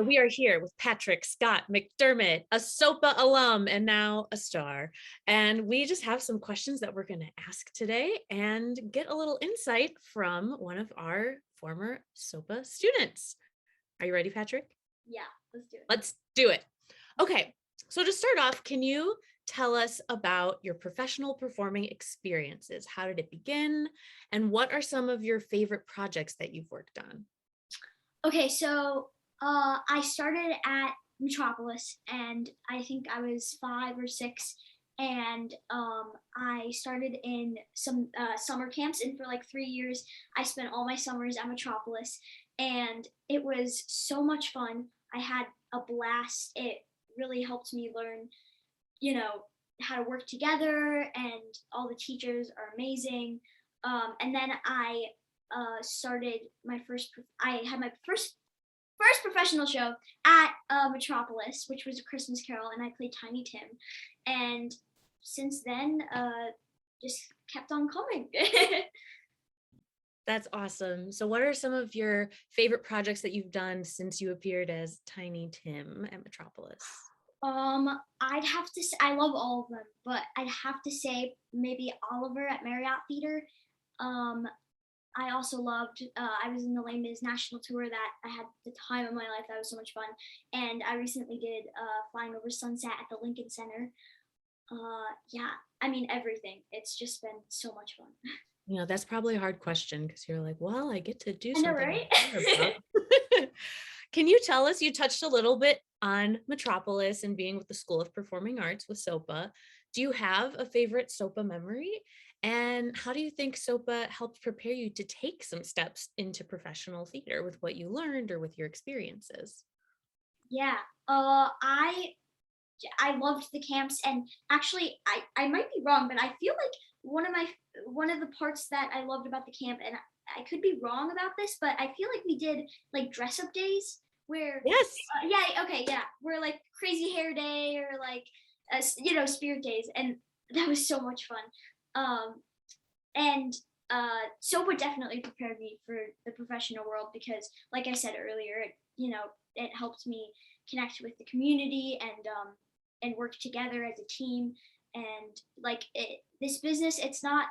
we are here with Patrick Scott McDermott, a SOPA alum and now a star. And we just have some questions that we're going to ask today and get a little insight from one of our former SOPA students. Are you ready, Patrick? Yeah, let's do it. Let's do it. Okay, so to start off, can you tell us about your professional performing experiences? How did it begin? And what are some of your favorite projects that you've worked on? Okay, so I started at Metropolis, and I think I was 5 or 6, and I started in some summer camps, and for like 3 years, I spent all my summers at Metropolis, and it was so much fun. I had a blast. It really helped me learn, you know, how to work together, and all the teachers are amazing. And then I started my first. I had my first professional show at Metropolis, which was a Christmas Carol, and I played Tiny Tim. And since then, just kept on coming. That's awesome. So what are some of your favorite projects that you've done since you appeared as Tiny Tim at Metropolis? I'd have to say, I love all of them, but I'd have to say maybe Oliver at Marriott Theater. Um, I also loved, I was in the Les Mis national tour that I had the time of my life. That was so much fun. And I recently did Flying Over Sunset at the Lincoln Center. Yeah, I mean, everything. It's just been so much fun. That's probably a hard question because you're like, well, I get to do I know, something right? I care about. Can you tell us, you touched a little bit on Metropolis and being with the School of Performing Arts with SOPA. Do you have a favorite SOPA memory? And how do you think SOPA helped prepare you to take some steps into professional theater with what you learned or with your experiences? Yeah. I loved the camps, and actually I might be wrong, but I feel like one of the parts that I loved about the camp, and I could be wrong about this, but I feel like we did like dress up days where Yes. yeah, okay, yeah, we're like crazy hair day, or like spirit days, and that was so much fun. Um and SOPA definitely prepared me for the professional world, because like I said earlier, it helped me connect with the community, and work together as a team. And like this business, it's not,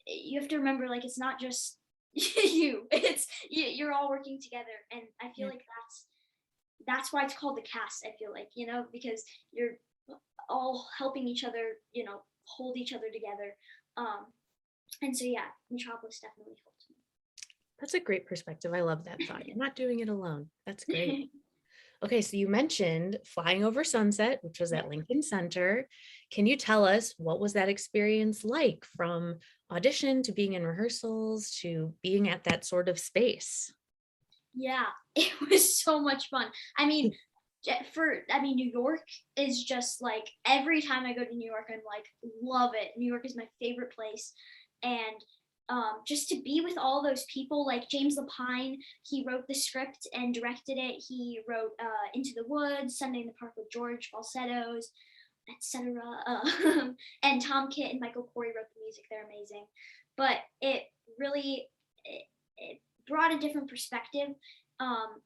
you have to remember, like, it's not just you're all working together, and I feel Yeah. like that's why it's called the cast. I feel like, because you're all helping each other, hold each other together. Um and so yeah, Metropolis definitely helped That's a great perspective. I love that thought. You're not doing it alone. That's great. me. Okay, so you mentioned Flying Over Sunset, which was Yeah. at Lincoln Center. Can you tell us what was that experience like, from audition to being in rehearsals to being at that sort of space? Yeah, it was so much fun. I mean, New York is just like, every time I go to New York, I'm like, love it. New York is my favorite place. And just to be with all those people, like James Lapine, he wrote the script and directed it. He wrote Into the Woods, Sunday in the Park with George, Falsettos, etc. And Tom Kitt and Michael Corey wrote the music. They're amazing. But it really, it brought a different perspective, um,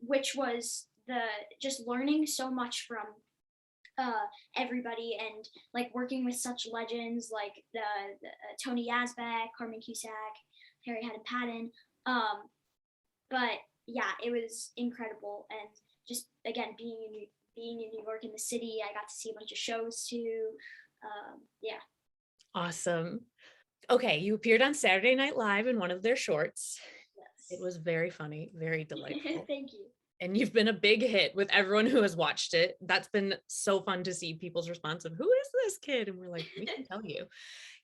which was the just learning so much from everybody, and like working with such legends like the Tony Yazbek, Carmen Cusack, Harry Haddon Patton. Um, but yeah, it was incredible, and just again being in New York, in the city, I got to see a bunch of shows too. Yeah. Awesome. Okay, you appeared on Saturday Night Live in one of their shorts. It Yes. was very funny, very delightful. Thank you. And you've been a big hit with everyone who has watched it. That's been so fun to see people's response of, who is this kid? And we're like, we can tell you.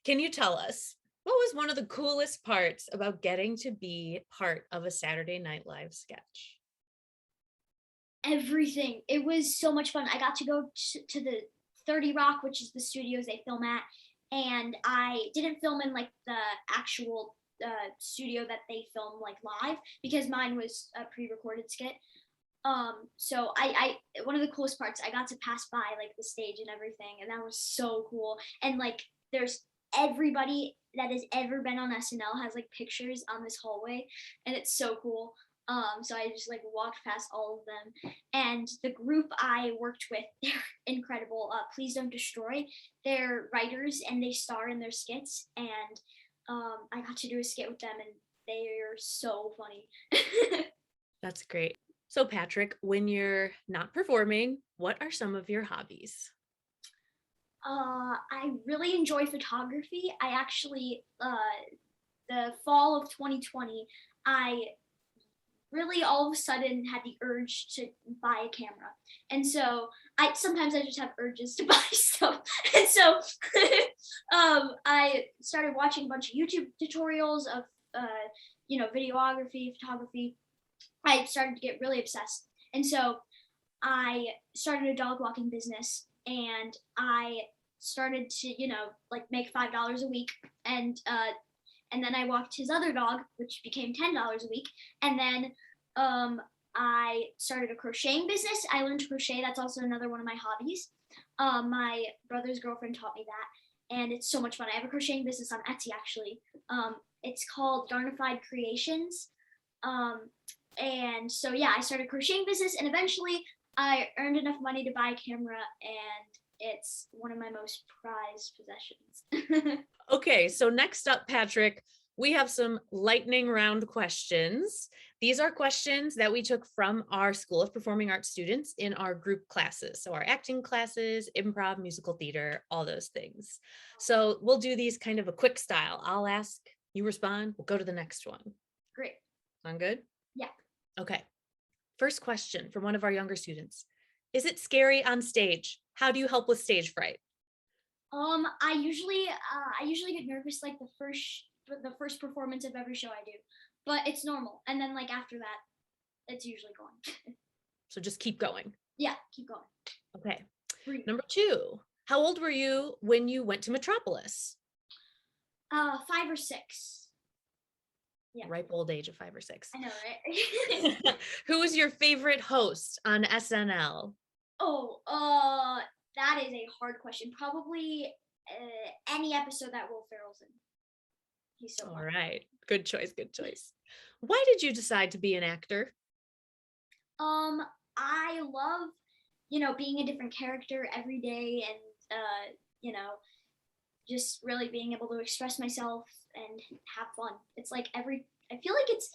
Can you tell us what was one of the coolest parts about getting to be part of a Saturday Night Live sketch? Everything. It was so much fun. I got to go to the 30 Rock, which is the studios they film at, and I didn't film in like the actual studio that they film like live, because mine was a pre-recorded skit. So I one of the coolest parts, I got to pass by like the stage and everything, and that was so cool. And like, there's everybody that has ever been on SNL has like pictures on this hallway, and it's so cool. So I just like walked past all of them. And the group I worked with, they're incredible. Please Don't Destroy. They're writers and they star in their skits. And I got to do a skit with them, and they're so funny. That's great. So Patrick, when you're not performing, what are some of your hobbies? I really enjoy photography. I actually, the fall of 2020, I really all of a sudden had the urge to buy a camera. And so I sometimes I just have urges to buy stuff. And so I started watching a bunch of YouTube tutorials of videography, photography. I started to get really obsessed. And so I started a dog walking business, and I started to, like make $5 a week. And then I walked his other dog, which became $10 a week. And then I started a crocheting business. I learned to crochet. That's also another one of my hobbies. My brother's girlfriend taught me that, and it's so much fun. I have a crocheting business on Etsy, actually. It's called Darnified Creations. And so, yeah, I started a crocheting business, and eventually I earned enough money to buy a camera, and it's one of my most prized possessions. Okay, so next up, Patrick, we have some lightning round questions. These are questions that we took from our School of Performing Arts students in our group classes. So our acting classes, improv, musical theater, all those things. So we'll do these kind of a quick style. I'll ask, you respond, we'll go to the next one. Great. Sound good? Yeah. Okay. First question from one of our younger students. Is it scary on stage? How do you help with stage fright? I usually get nervous like the first performance of every show I do, but it's normal. And then like after that, it's usually gone. So just keep going. Yeah, keep going. Okay. Breathe. Number 2, how old were you when you went to Metropolis? 5 or 6. Yeah. Ripe old age of 5 or 6. I know, right? Who was your favorite host on SNL? Oh, that is a hard question. Probably any episode that Will Ferrell's in. He's so All fun. right. Good choice. Good choice. Why did you decide to be an actor? I love, being a different character every day, and just really being able to express myself and have fun. It's like I feel like it's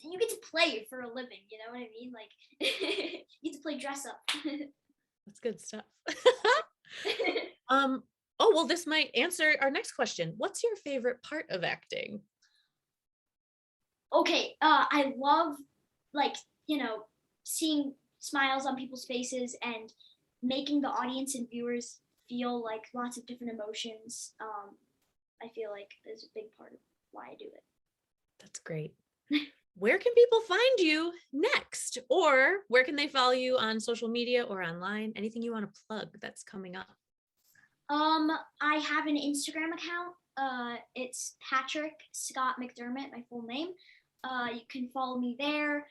you get to play for a living, you know what I mean? Like you get to play dress up. That's good stuff. Oh, well, this might answer our next question. What's your favorite part of acting? Okay, I love like, seeing smiles on people's faces and making the audience and viewers feel like lots of different emotions. I feel like is a big part of why I do it. That's great. Where can people find you next? Or where can they follow you on social media or online? Anything you want to plug that's coming up? I have an Instagram account. It's Patrick Scott McDermott, my full name. You can follow me there.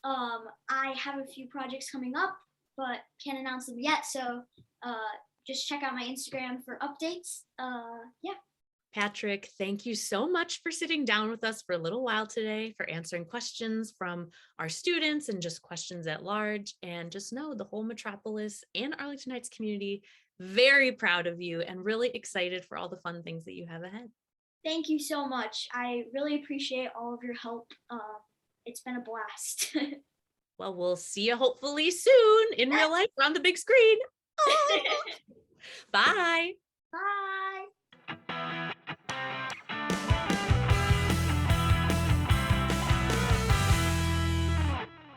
I have a few projects coming up, but can't announce them yet. So just check out my Instagram for updates. Yeah. Patrick, thank you so much for sitting down with us for a little while today, for answering questions from our students and just questions at large. And just know the whole Metropolis and Arlington Heights community, very proud of you and really excited for all the fun things that you have ahead. Thank you so much. I really appreciate all of your help. It's been a blast. Well, we'll see you hopefully soon in real life or on the big screen. Bye. Bye.